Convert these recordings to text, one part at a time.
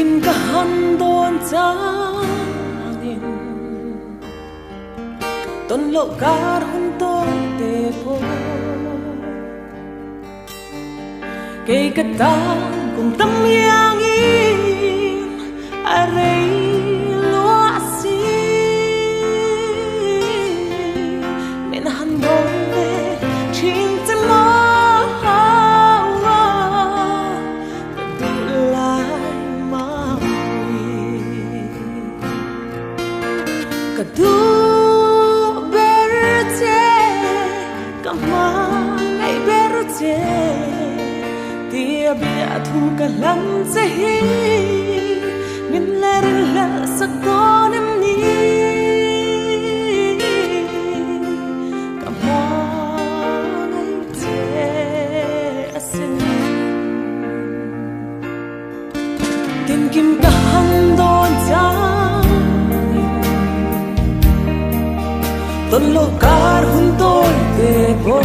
kim cả han đồn trangin ton lo kar hun to te po cây cát tang cùng tâm yang in arei lo si men han đồn về chính tâm Kadu berute kamang ay berute Dia biatu kalang sahi min lerila sa konem ni kamang ay te asin Tin kim kahang don Ton lo kar hun tôi te po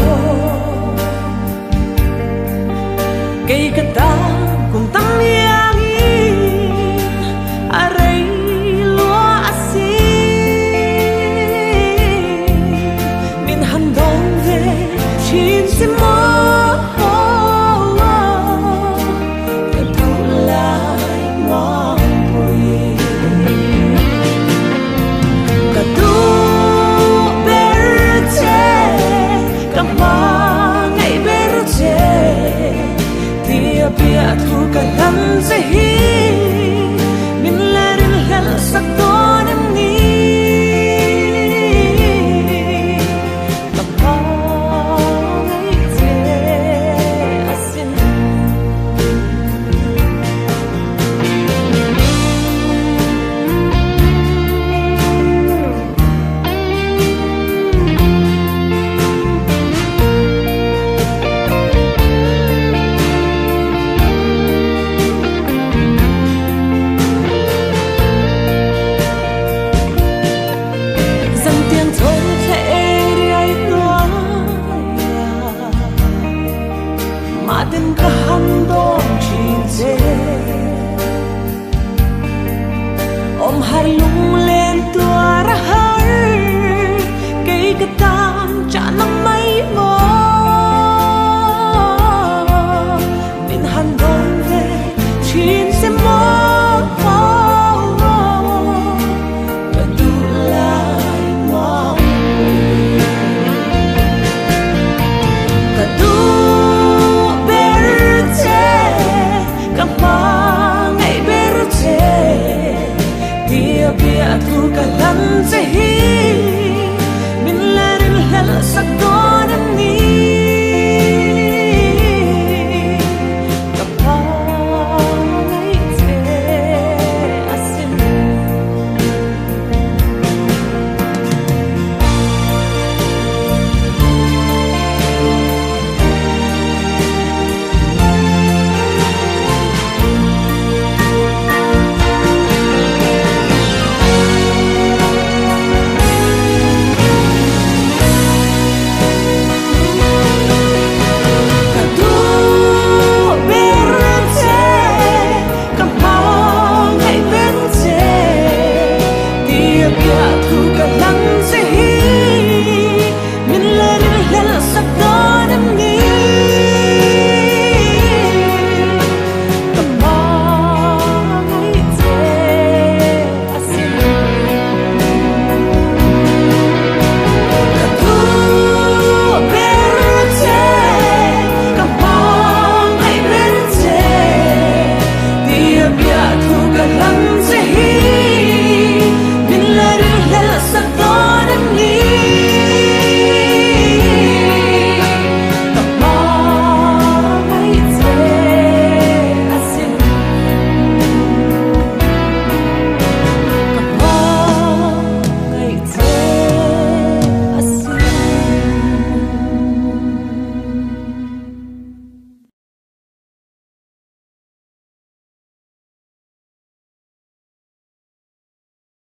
cây cát tang